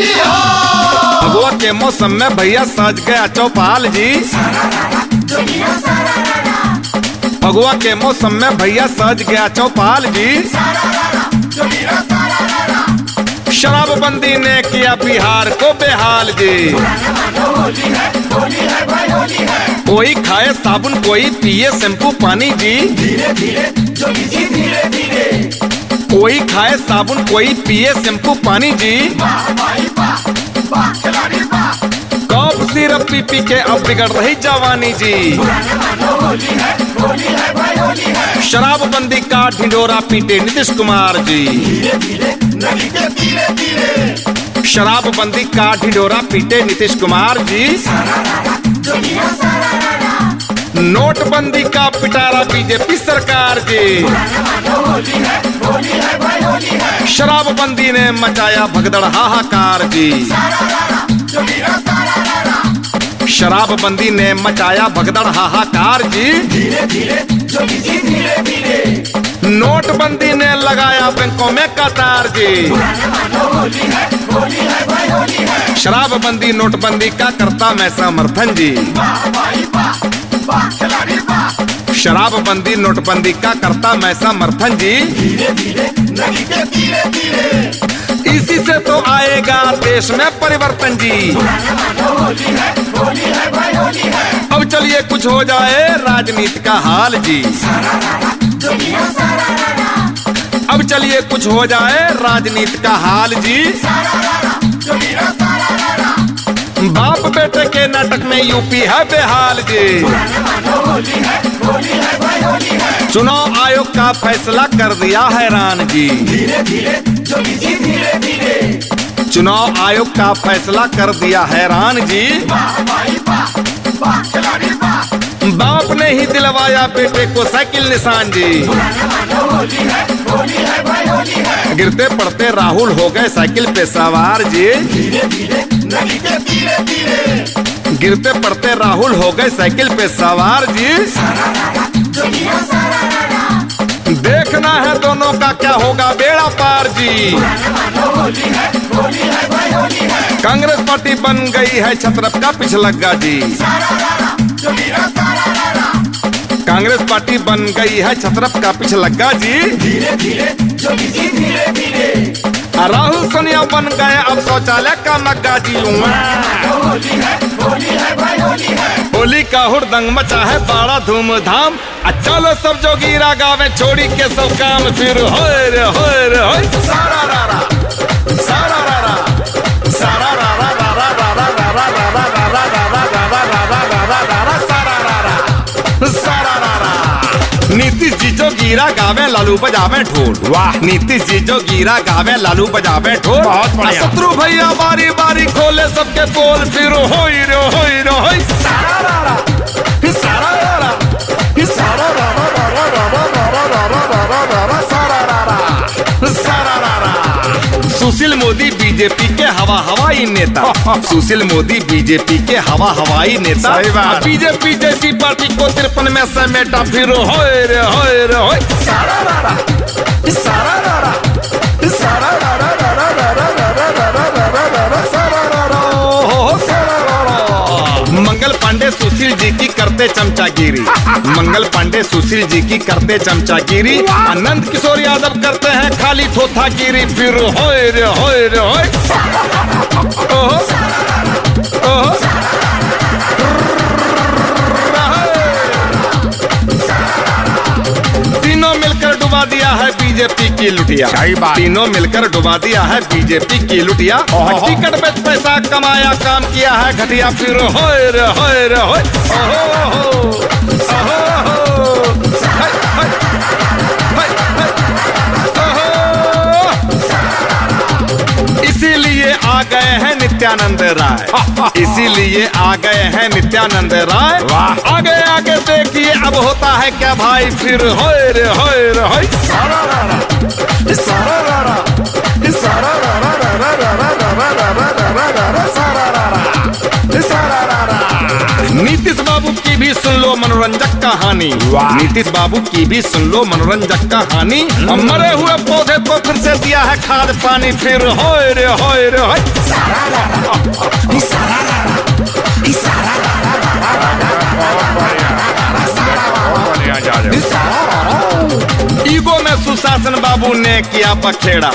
फगुआ के मौसम में भैया सज गया चौपाल जी। फगुआ के मौसम में भैया सज गया चौपाल जी। शराबबंदी ने किया बिहार को बेहाल जी। कोई खाए साबुन कोई पिए शैम्पू पानी जी। कोई खाए साबुन कोई पिए शैम्पू पानी जी। कॉफ सिरप पी पी के अब बिगड़ रही जवानी जी। शराबबंदी का ढिंढोरा पीटे नीतीश कुमार जी। शराबबंदी का ढिंढोरा पीटे नीतीश कुमार जी। नोटबंदी का पिटारा बीजेपी सरकार जी। शराबबंदी ने मचाया भगदड़ हाहाकार जी। शराबबंदी ने मचाया भगदड़ हाहाकार जी। नोटबंदी ने लगाया बैंकों में कतार जी। शराबबंदी नोटबंदी का करता मैं समर्थन जी। शराबबंदी नोटबंदी का करता मैं समर्थन जी। इसी से तो आएगा देश में परिवर्तन जी। अब चलिए कुछ हो जाए राजनीति का हाल जी। अब चलिए कुछ हो जाए राजनीति का हाल जी। बाप बेटे के नाटक में यूपी है बेहाल जी। चुनाव आयोग का फैसला कर दिया हैरान जी। चुनाव आयोग का फैसला कर दिया हैरान जी। बाप ने ही दिलवाया बेटे को साइकिल निशान जी। गिरते पड़ते राहुल हो गए साइकिल पे सवार जी। गिरते पड़ते राहुल हो गए साइकिल पे सवार जी। देखना है दोनों का क्या होगा बेड़ा पार जी। कांग्रेस पार्टी बन गई है छतरप का पिछलग्गा जी। कांग्रेस पार्टी बन गई है छतरप का पिछलग्गा जी। राहुल सोनिया बन गए अब शौचालय का मग्गा जी। होली का हुड़दंग मचा है बड़ा धूमधाम। चलो सब जोगीरा गावे छोड़ी के सब काम फिर होए रे होए रे होए। सारा रारा सारा रारा सारा रारा रारा रारा रारा रारा रारा रारा रारा रारा रारा रारा सारा रारा सारा रारा। नीतीश जी जो गिरा गावे लालू बजावे ढोल। वाह नीतीश जी जो गिरा गावे लालू बजावे ढोल। बहुत बढ़िया। शत्रु भैया बारी बारी खोले सबके पोल फिर होई रे होई रे होई। सारा रारा सारा रारा सारा रारा रारा रारा रारा रारा रारा रारा सारा रारा सारा रारा। सुशील मोदी बीजेपी के हवाई नेता। सुशील मोदी बीजेपी के हवाई नेता। बीजेपी जैसी पार्टी को 53 में समेटा फिर होए रे होए रे होए। सारा रारा सारा रारा सारा रारा रारा रारा रारा रारा रारा रारा सारा रारा सारा रारा। मंगल पांडे सुशील जी की करते चमचागिरी। मंगल पांडे सुशील जी की करते चमचागिरी। अनंत किशोर यादव करते हैं खाली थोथागिरी फिर होए रे होए रे होए। तीनों मिलकर डुबा दिया है बीजेपी की लुटिया। तीनों मिलकर डुबा दिया है बीजेपी की लुटिया। टिकट बेच पैसा कमाया काम किया है घटिया फिर होए रे होए रे होए। इसीलिए आ गए हैं नित्यानंद राय। इसीलिए आ गए हैं नित्यानंद राय। आगे आगे देखिए अब होता है क्या भाई फिर होए रे होए रे होए। सारा रारा सारा रारा सारा रारा रारा रारा रारा रारा रारा रारा सारा रारा सारा रारा। नीतीश बाबू की भी सुन लो मनोरंजक कहानी। नीतीश बाबू की भी सुन लो मनोरंजक कहानी। मरे हुए पौधे को फिर से दिया है खाद पानी, फिर होय रे होय रे होय। ईगो में सुशासन बाबू ने किया पखेड़ा,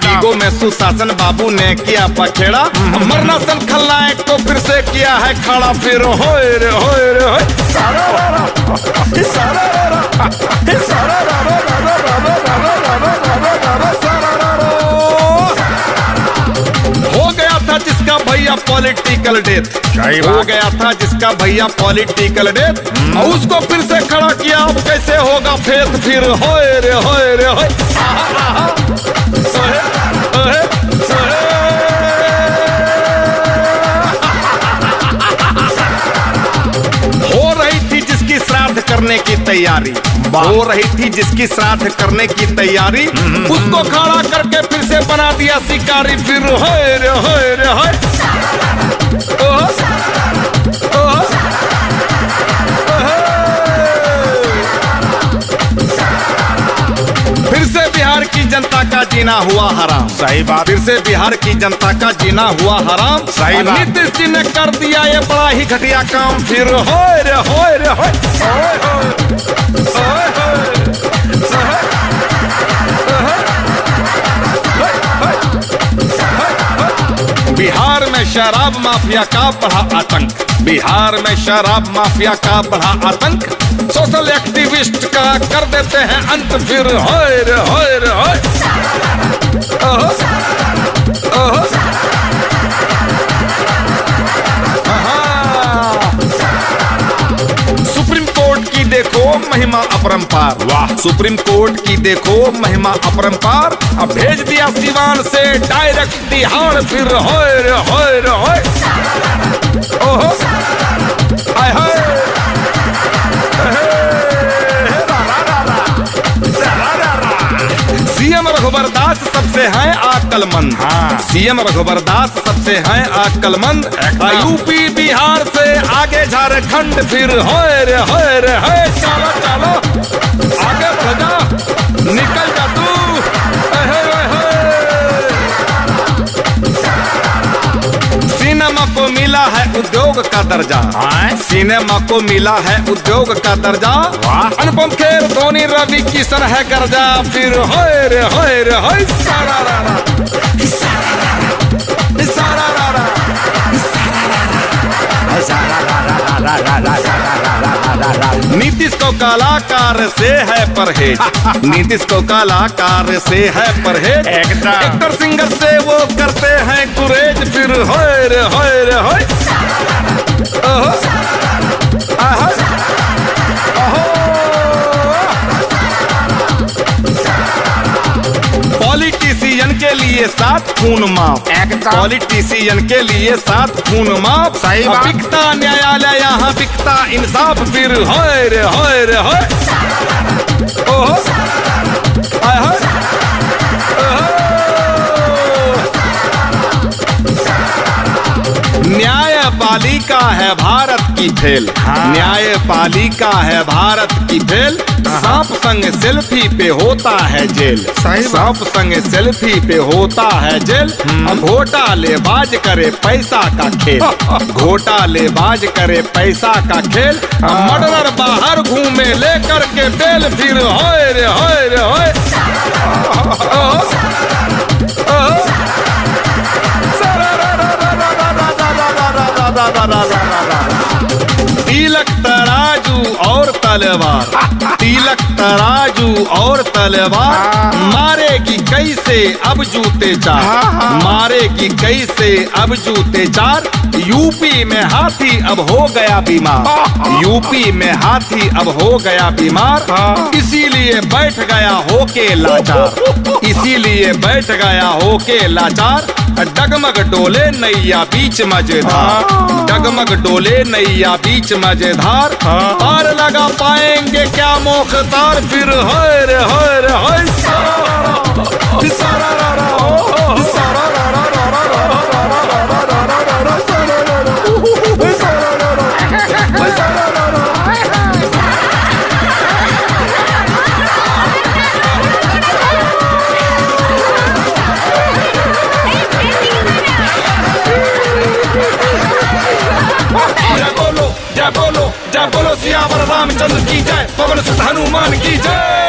ईगो में सुशासन बाबू ने किया पखेड़ा। मरना सन खलनायक को फिर से किया है खड़ा, फिर होय रे होय रे होय। हो गया था जिसका भैया पॉलिटिकल डेथ, हो गया था जिसका भैया पॉलिटिकल डेथ, उसको फिर से खड़ा किया, अब कैसे होगा फेथ, फिर होय रे होय रे होय। हो रही थी जिसकी श्राद्ध करने की तैयारी, हो रही थी जिसकी श्राद्ध करने की तैयारी, उसको खड़ा करके फिर से बना दिया शिकारी, फिर होय रे होय रे होय। फिर से बिहार की जनता का जीना हुआ हराम, सही बात। फिर से बिहार की जनता का जीना हुआ हराम, सही बात। नीतीश जी ने कर दिया ये बड़ा ही घटिया काम, फिर होय रे होय रे होय। बिहार में शराब माफिया का बढ़ा आतंक, बिहार में शराब माफिया का बढ़ा आतंक, सोशल एक्टिविस्ट का कर देते हैं अंत, फिर होय रे होय रे होय। सुप्रीम कोर्ट की देखो महिमा अपरंपार, वाह। सुप्रीम कोर्ट की देखो महिमा अपरंपार, अब भेज दिया सिवान से डायरेक्ट तिहाड़, फिर होय रे होय रे होय। ओहो हाय हाय। सीएम रघुवर दास सबसे हैं अक्लमंद, सीएम रघुवर दास सबसे हैं अक्लमंद, यूपी बिहार से आगे झारखंड, फिर होय रे होय रे होय। चलो चलो आगे भगा, निकल जा तू। सिनेमा को मिला है उद्योग का दर्जा, सिनेमा को मिला है उद्योग का दर्जा, अनुपम खेर धोनी रवि किशन है गर्जा, फिर होय रे होय रे होय। सारा रारा सारा रारा नीतीश को कलाकार से है परहेज, नीतीश को कलाकार से है परहेज, एक्टर सिंगर से वो करते हैं गुरेज, फिर होय रे होय रे होय। पॉलिटिशियन के लिए 7 खून माफ, पॉलिटिशियन के लिए 7 खून माफ, सही बात। बिकता न्यायालय यहाँ बिकता इंसाफ, फिर होय रे होय रे होय। ओहो हाय हाय। न्यायपालिका है भारत की फेल, न्यायपालिका है भारत की फेल, सांप संग सेल्फी पे होता है जेल, सांप संग सेल्फी पे होता है जेल, घोटालेबाज करे पैसा का खेल, घोटालेबाज करे पैसा का खेल, मर्डरर बाहर घूमे लेकर के बेल, फिर होय रे होय रे होय। तिलक तराजू और तलवार, तिलक तराजू और तलवार, मारेगी कैसे अब जूते चार, मारेगी कैसे अब जूते चार, यूपी में हाथी अब हो गया बीमार, यूपी में हाथी अब हो गया बीमार, इसीलिए बैठ गया होके लाचार, इसीलिए बैठ गया होके लाचार, डगमग डोले नैया बीच मजेदार, डगमग डोले नैया बीच मजेदार, पार लगा पाएंगे क्या मोख्तार, फिर होय रे होय रे होय। जय बोलो सियावर रामचंद्र की जय, पवन सुत हनुमान की जय।